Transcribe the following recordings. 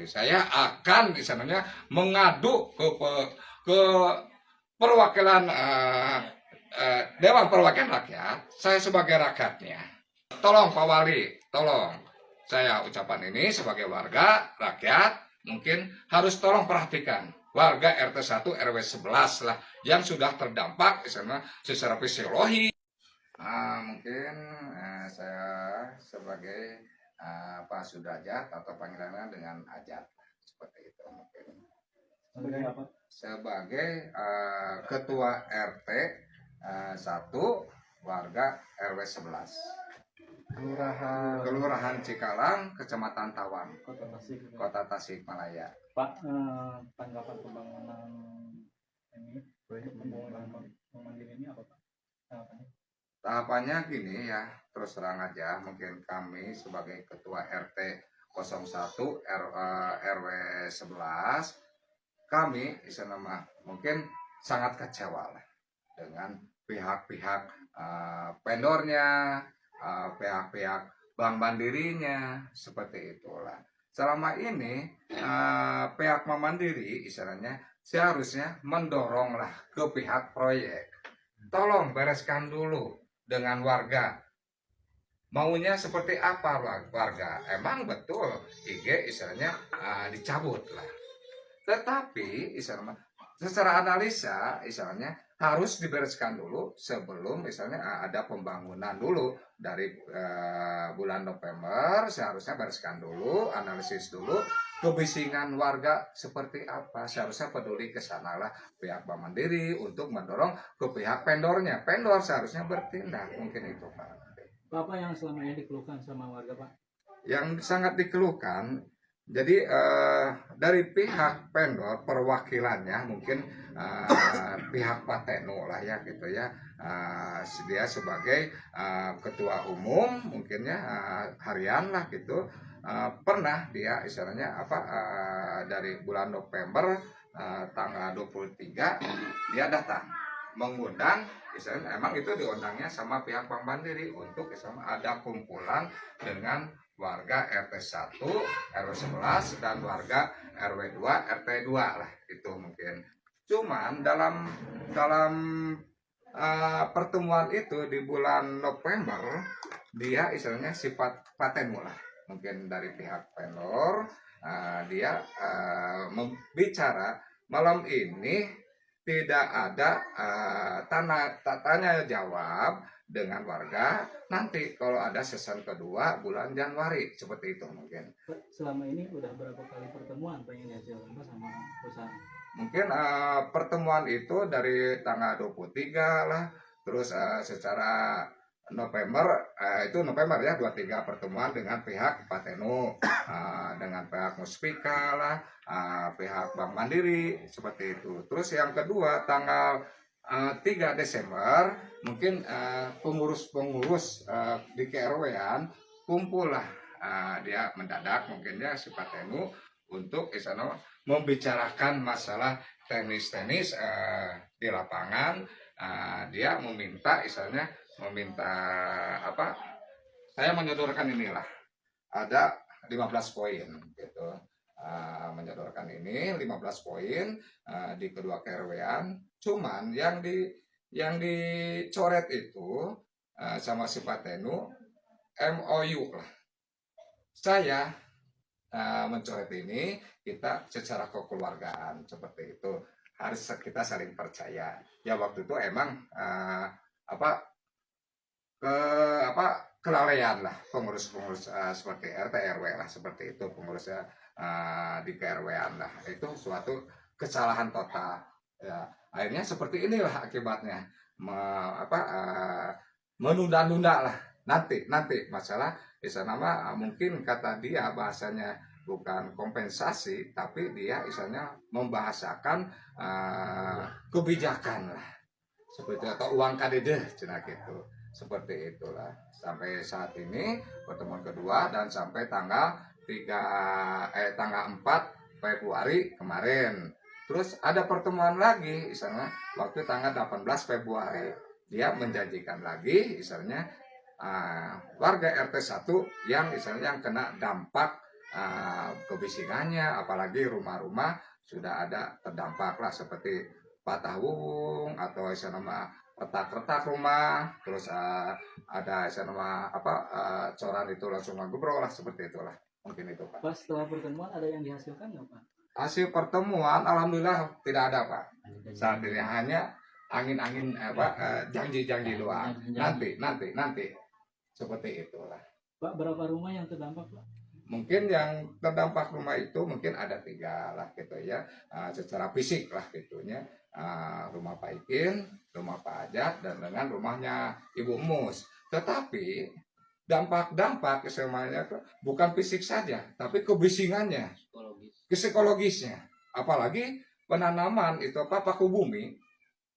Saya akan misalnya mengadu ke perwakilan Dewan Perwakilan Rakyat. Saya sebagai rakyatnya. Tolong Pak Wali, tolong. Saya ucapan ini sebagai warga rakyat, mungkin harus tolong perhatikan warga RT 1 RW 11 lah yang sudah terdampak secara fisiologi. Mungkin saya sebagai Pak Sudrajat atau panggilannya dengan Ajat, seperti itu mungkin. Sebagai apa? Sebagai Ketua RT 1 warga RW 11. Kelurahan Cikalang, Kecamatan Tawang, Kota Tasikmalaya. Pak, tanggapan pembangunan ini, proyek pembangunan Mandiri ini apa Pak? Tahapannya gini ya, terus terang aja, mungkin kami sebagai Ketua RT 01 RW 11, kami mungkin sangat kecewa lah dengan pihak-pihak vendornya, pihak-pihak Bank Mandirinya, seperti itulah. Selama ini pihak Bank Mandiri istilahnya seharusnya mendoronglah ke pihak proyek. Tolong bereskan dulu dengan warga. Maunya seperti apa warga? Emang betul IG istilahnya dicabut lah. Tetapi istilahnya secara analisa istilahnya harus dibereskan dulu sebelum misalnya ada pembangunan dulu dari bulan November. Seharusnya bereskan dulu, analisis dulu kebisingan warga seperti apa. Seharusnya peduli ke sana lah pihak Bank Mandiri untuk mendorong ke pihak vendornya. Vendor seharusnya bertindak, mungkin itu Pak. Apa yang selama ini dikeluhkan sama warga Pak? Yang sangat dikeluhkan, jadi dari pihak vendor perwakilannya mungkin pihak Pak Teno lah ya gitu ya, dia sebagai ketua umum mungkinnya harian lah gitu, pernah dia istilahnya dari bulan November tanggal 23 dia datang mengundang, istilahnya emang itu diundangnya sama pihak Bank Mandiri untuk istilahnya ada kumpulan dengan warga RT 1 RW 11 dan warga RW 2 RT 2 lah itu mungkin. Cuman dalam pertemuan itu di bulan November dia istilahnya sifat paten lah mungkin dari pihak vendor, dia membicara malam ini tidak ada tanya jawab dengan warga nanti kalau ada season kedua bulan Januari, seperti itu mungkin. Selama ini udah berapa kali pertemuan pengen dihasilkan sama perusahaan? Mungkin pertemuan itu dari tanggal 23 lah, terus secara November, itu November ya, 23 pertemuan dengan pihak Patenu, dengan pihak Muspika lah, pihak Bank Mandiri, seperti itu. Terus yang kedua tanggal 3 Desember, mungkin pengurus-pengurus di KRW-an kumpul lah, dia mendadak mungkin ya si Patenu untuk membicarakan masalah teknis-teknis di lapangan. Dia meminta saya menyodorkan inilah ada 15 poin gitu, menyodorkan ini 15 poin di kedua KRW-an. Cuman yang dicoret itu sama si Patenu MOU lah. Saya mencoret ini kita secara kekeluargaan, seperti itu harus kita saling percaya ya. Waktu itu emang kelalaian lah pengurus seperti RT RW lah, seperti itu pengurusnya di KRW-an lah, itu suatu kesalahan total ya. Akhirnya seperti inilah akibatnya, menunda-nunda lah nanti masalah di sana mungkin kata dia bahasanya bukan kompensasi, tapi dia misalnya membahasakan kebijakan lah, seperti atau uang kadede cina gitu, seperti itulah. Sampai saat ini pertemuan kedua dan sampai tanggal 4 Februari kemarin. Terus ada pertemuan lagi misalnya waktu tanggal 18 Februari, dia menjanjikan lagi misalnya warga RT 1 yang misalnya yang kena dampak kebisingannya, apalagi rumah-rumah sudah ada terdampak lah seperti patah wung atau nama retak-retak rumah, terus ada nama apa coran itu langsung ngegebrok lah seperti itulah, mungkin itu Pak. Pak, setelah pertemuan ada yang dihasilkan nggak Pak? Hasil pertemuan alhamdulillah tidak ada Pak. Saat ini hanya angin-angin janji-janji doang. Nanti seperti itulah. Pak, berapa rumah yang terdampak Pak? Mungkin yang terdampak rumah itu mungkin ada 3 lah gitu ya, secara fisik lah gitunya, rumah Pak Ikin, rumah Pak Ajat, dan dengan rumahnya Ibu Mus. Tetapi dampak-dampak semuanya bukan fisik saja, tapi kebisingannya, psikologisnya. Apalagi penanaman itu paku bumi,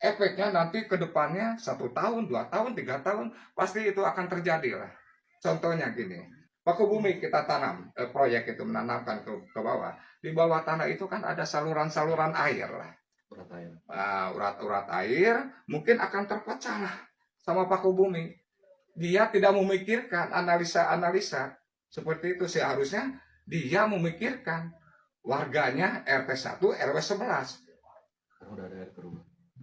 efeknya nanti ke depannya 1 tahun, 2 tahun, 3 tahun pasti itu akan terjadi lah. Contohnya gini. Paku bumi kita tanam, proyek itu menanamkan ke bawah. Di bawah tanah itu kan ada saluran-saluran air lah. Urat air mungkin akan terpecah lah sama paku bumi. Dia tidak memikirkan analisa-analisa seperti itu. Seharusnya dia memikirkan warganya RT 1, RW 11.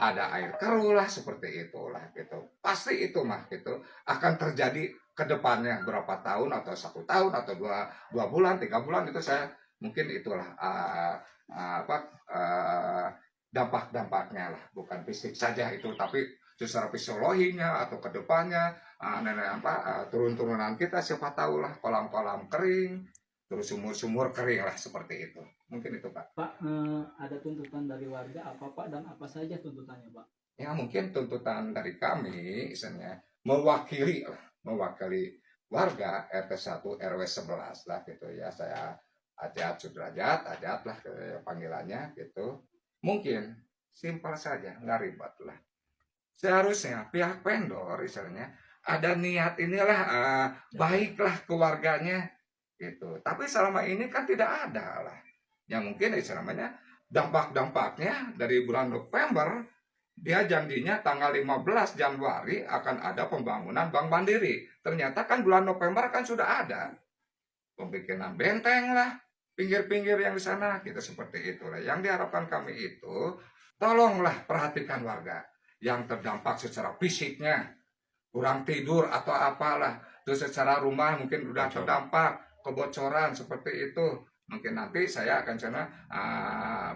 Ada air keruh lah seperti itulah gitu. Pasti itu mah gitu akan terjadi ke depannya berapa tahun atau 1 tahun atau dua bulan 3 bulan itu saya mungkin itulah dampak-dampaknya lah, bukan fisik saja itu tapi secara fisiologinya atau ke depannya turun-turunan kita siapa tahu lah kolam-kolam kering terus sumur-sumur kering lah seperti itu. Mungkin itu Pak. Pak, ada tuntutan dari warga apa Pak dan apa saja tuntutannya Pak? Ya mungkin tuntutan dari kami misalnya mewakili warga RT 1 RW 11 lah gitu ya. Saya Ajat Sudrajat, Ajat lah panggilannya gitu. Mungkin simpel saja, nggak ribet lah. Seharusnya pihak vendor misalnya ada niat inilah baiklah ke warganya gitu. Tapi selama ini kan tidak ada lah. Ya mungkin istilahnya dampak-dampaknya dari bulan November dia janjinya tanggal 15 Januari akan ada pembangunan Bank Mandiri. Ternyata kan bulan November kan sudah ada pembikinan benteng lah, pinggir-pinggir yang di sana gitu seperti itulah. Yang diharapkan kami itu tolonglah perhatikan warga yang terdampak secara fisiknya, kurang tidur atau apalah, terus secara rumah mungkin udah terdampak kebocoran seperti itu. Mungkin nanti saya akan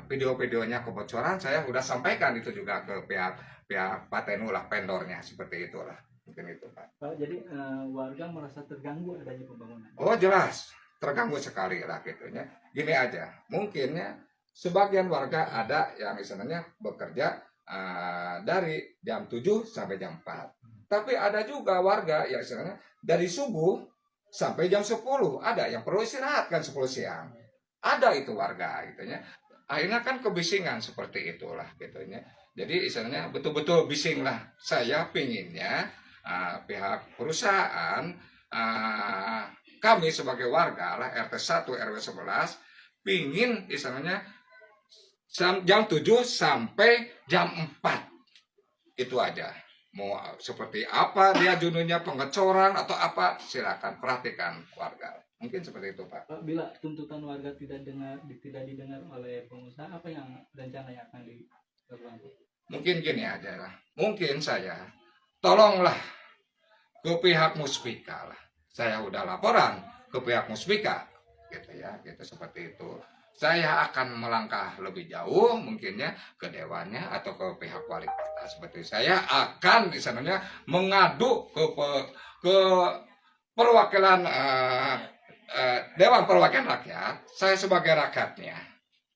video-videonya kebocoran saya udah sampaikan itu juga ke pihak Pak Tenu lah, vendornya seperti itulah. Mungkin itu Pak. Pak, jadi warga merasa terganggu adanya pembangunan. Oh jelas terganggu sekali lah gitunya. Gini aja, mungkinnya sebagian warga ada yang istilahnya bekerja dari jam 7 sampai jam 4. Tapi ada juga warga yang istilahnya dari subuh sampai jam 10. Ada yang perlu istirahat kan 10 siang. Ada itu warga gitu ya. Akhirnya kan kebisingan seperti itulah gitu ya. Jadi istilahnya betul-betul bising lah. Saya pinginnya pihak perusahaan kami sebagai warga lah RT 1 RW 11 pingin istilahnya jam 7 sampai jam 4. Itu aja. Mau seperti apa dia judulnya pengecoran atau apa silakan perhatikan warga. Mungkin seperti itu Pak. Pak, bila tuntutan warga tidak didengar oleh pengusaha, apa yang rencana yang akan dilakukan? Mungkin gini aja lah. Mungkin saya tolonglah ke pihak Muspika lah. Saya udah laporan ke pihak Muspika gitu ya, gitu seperti itu. Saya akan melangkah lebih jauh mungkinnya ke dewannya atau ke pihak wali kota seperti saya akan misalnya mengadu ke perwakilan Dewan Perwakilan Rakyat. Saya sebagai rakyatnya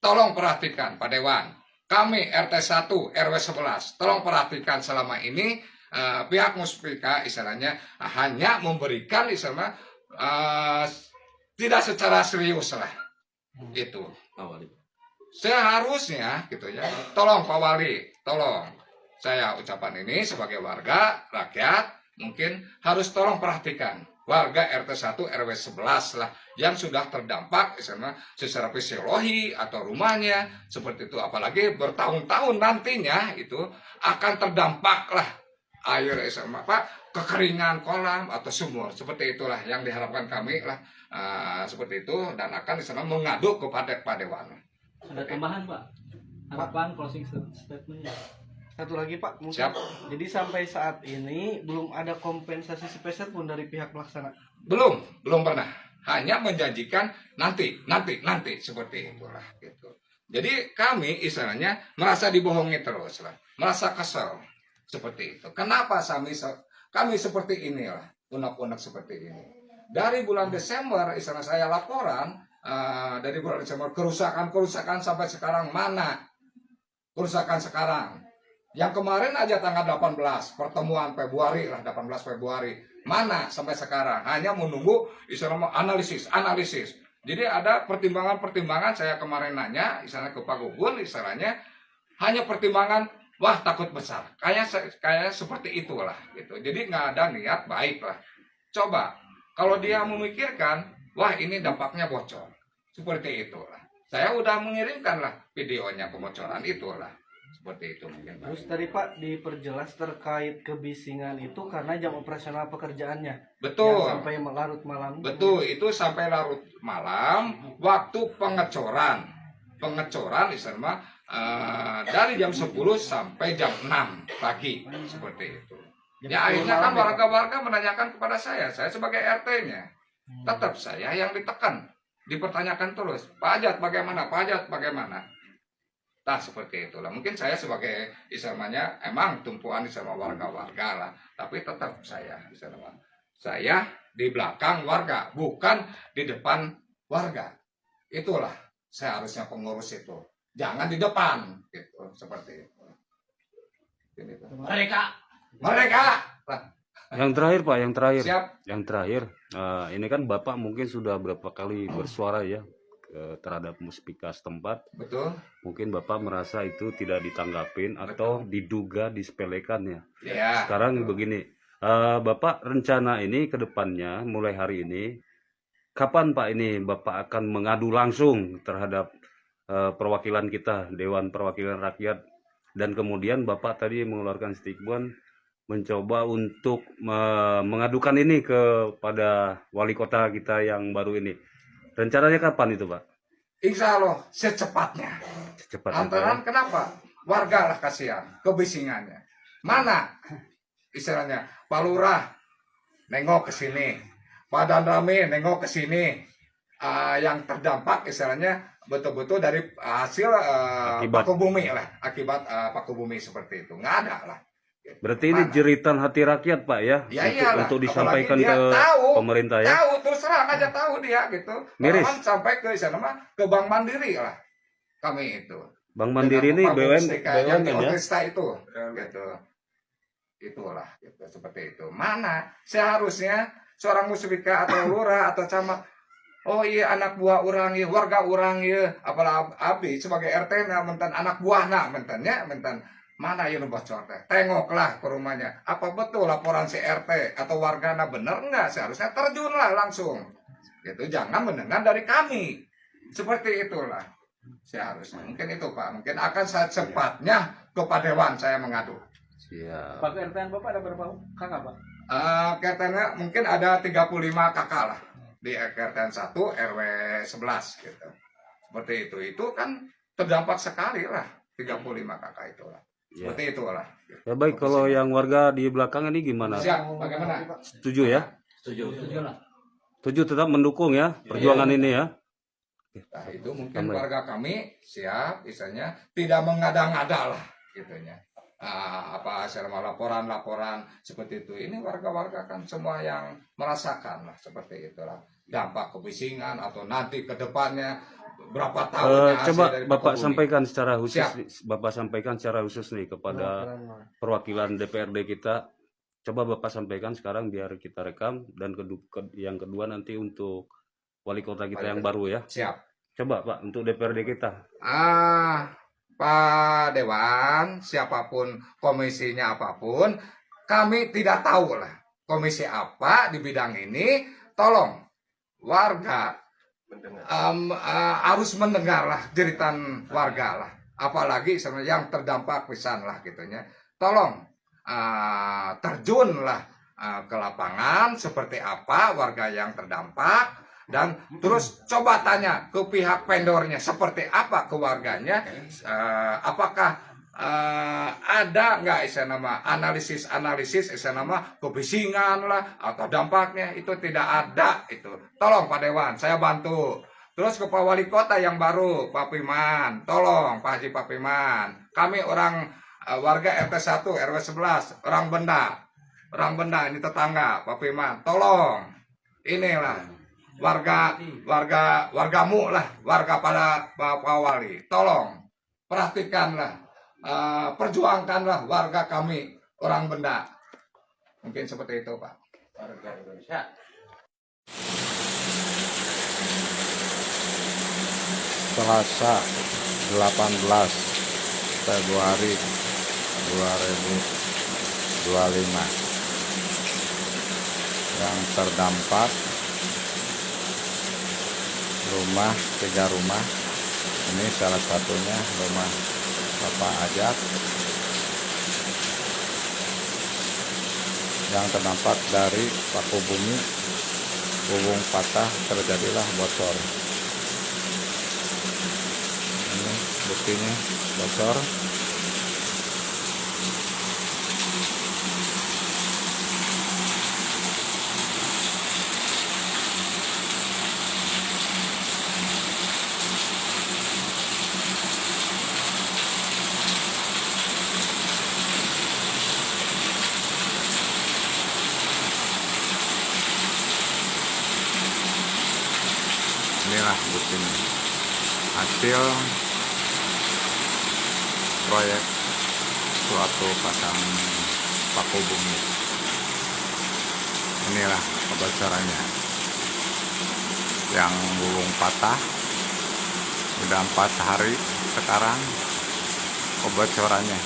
tolong perhatikan Pak Dewan, kami RT 1 RW 11 tolong perhatikan selama ini pihak Muspika istilahnya hanya memberikan istilahnya tidak secara serius lah. Itu Pak Wali. Seharusnya gitu ya. Tolong Pak Wali, tolong. Saya ucapan ini sebagai warga rakyat mungkin harus tolong perhatikan warga RT 1 RW 11 lah yang sudah terdampak secara fisiologi atau rumahnya seperti itu, apalagi bertahun-tahun nantinya itu akan terdampak lah air sama apa kekeringan kolam atau sumur, seperti itulah yang diharapkan kami lah, seperti itu, dan akan disana mengadu kepada Pak Dewan. Ada tambahan Pak? Harapan closing statementnya. Satu lagi Pak, mungkin. Siap. Jadi sampai saat ini belum ada kompensasi sepeser pun dari pihak pelaksana. Belum pernah, hanya menjanjikan nanti seperti itulah gitu. Jadi kami istilahnya merasa dibohongi terus lah, merasa kesel seperti itu. Kenapa kami seperti inilah, unek-unek seperti ini. Dari bulan Desember istilah saya laporan, dari bulan Desember kerusakan sampai sekarang mana kerusakan sekarang. Yang kemarin aja tanggal 18 pertemuan Februari lah, 18 Februari mana sampai sekarang, hanya menunggu istilahnya analisis. Jadi ada pertimbangan saya kemarin nanya istilahnya ke Pak Gugun, istilahnya hanya pertimbangan wah takut besar, kayak seperti itulah gitu. Jadi nggak ada niat baik lah. Coba kalau dia memikirkan wah ini dampaknya bocor, seperti itulah. Saya udah mengirimkan lah videonya pembocoran itulah. Seperti itu mungkin Pak. Terus tadi Pak diperjelas terkait kebisingan itu karena jam operasional pekerjaannya. Betul. Yang sampai larut malam. Betul, itu sampai larut malam waktu pengecoran. Pengecoran istilahnya dari jam 10 sampai jam 6 pagi seperti itu. Ya akhirnya kan warga-warga menanyakan kepada saya sebagai RT-nya. Tetap saya yang ditekan, dipertanyakan terus. Pak Ajat bagaimana? Pak Ajat bagaimana? Nah seperti itulah. Mungkin saya sebagai istilahnya emang tumpuan sama warga-warga lah. Tapi tetap saya di belakang warga, bukan di depan warga. Itulah seharusnya pengurus itu. Jangan di depan, gitu. Seperti itu. Mereka. Lah. Yang terakhir Pak, Siap. yang terakhir, ini kan Bapak mungkin sudah berapa kali bersuara ya terhadap muspika setempat. Betul. Mungkin Bapak merasa itu tidak ditanggapin atau diduga disepelekan ya. Ya. Sekarang begini, Bapak rencana ini ke depannya mulai hari ini, kapan Pak ini Bapak akan mengadu langsung terhadap perwakilan kita, Dewan Perwakilan Rakyat, dan kemudian Bapak tadi mengeluarkan statement mencoba untuk mengadukan ini kepada wali kota kita yang baru ini. Rencananya kapan itu Pak? Insya Allah secepatnya. Lantaran kenapa? Warga lah kasihan, kebisingannya. Mana istilahnya Pak Lurah nengok ke sini, Pak Danrami nengok ke sini, yang terdampak istilahnya betul-betul dari hasil paku bumi lah, akibat paku bumi seperti itu. Nggak ada lah. Berarti ini jeritan hati rakyat Pak ya, untuk disampaikan ke pemerintah ya. Tahu, terus terang aja tahu dia gitu. Miris. Sampai ke sana ke Bank Mandiri lah kami itu. Bank Mandiri ini BUMN yang ya. itu gitu. Itulah gitu, seperti itu. Mana seharusnya seorang musbika atau lurah atau camat, oh iya anak buah orang ya, warga orang ya, apalah abdi sebagai RT na menten anak buah na mentennya menten mana yang bocor teh, tengoklah ke rumahnya, apa betul laporan si RT atau wargana bener nggak, seharusnya terjunlah langsung gitu, jangan mendengar dari kami seperti itulah seharusnya. Mungkin itu Pak, mungkin akan secepatnya ke Pak Dewan saya mengadu. Siap. Pak RT Bapak ada berapa kakak Pak? KRT-nya mungkin ada 35 kakak lah di KRT 1 RW 11 gitu, seperti itu kan terdampak sekali lah 35 kakak itulah. Ya. Seperti itulah. Ya baik, kalau yang warga di belakang ini gimana? Siap, bagaimana? Setuju ya? Setuju lah. Setuju, tetap mendukung ya perjuangan ini ya. Nah, itu mungkin warga kami siap, misalnya tidak mengada-ngada lah, gitunya. Apa selama laporan seperti itu. Ini warga-warga kan semua yang merasakan lah seperti itulah dampak kebisingan atau nanti ke depannya berapa tahun. Coba Bapak sampaikan secara khusus. Bapak sampaikan secara khusus nih kepada perwakilan DPRD kita. Coba Bapak sampaikan sekarang biar kita rekam, dan yang kedua nanti untuk wali kota kita yang baru ya. Siap. Coba Pak untuk DPRD kita. Pak Dewan, siapapun komisinya apapun, kami tidak tahu lah komisi apa di bidang ini. Tolong warga harus mendengarlah jeritan warga lah, apalagi yang terdampak pisan lah gitunya. Tolong terjunlah ke lapangan seperti apa warga yang terdampak, dan terus coba tanya ke pihak vendornya seperti apa ke warganya, apakah ada nggak nama analisis nama kebisingan lah atau dampaknya. Itu tidak ada. Itu tolong Pak Dewan, saya bantu. Terus ke Pak Wali Kota yang baru, Pak Piman, tolong Pak Haji Pak Piman, kami orang warga RT 1 RW 11 orang Benda ini tetangga Pak Piman, tolong inilah wargamu lah, warga pada Pak Wali, tolong perhatikanlah, perjuangkanlah warga kami orang Benda. Mungkin seperti itu Pak. Warga Indonesia. Selasa 18 Februari 2025 yang terdampak rumah 3 rumah. Ini salah satunya rumah Bapak Ajat yang terdampak dari paku bumi, hubung patah, terjadilah bocor. Ini buktinya bocor. Inilah buktinya, hasil proyek suatu pasang paku bumi. Inilah kebocorannya, yang gulung patah udah 4 hari sekarang kebocorannya.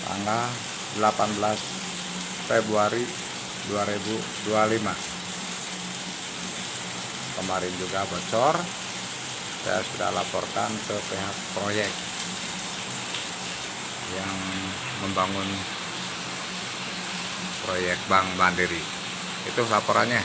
Tanggal 18 Februari 2025 kemarin juga bocor. Saya sudah laporkan ke pihak proyek yang membangun proyek Bank Mandiri. Itu laporannya.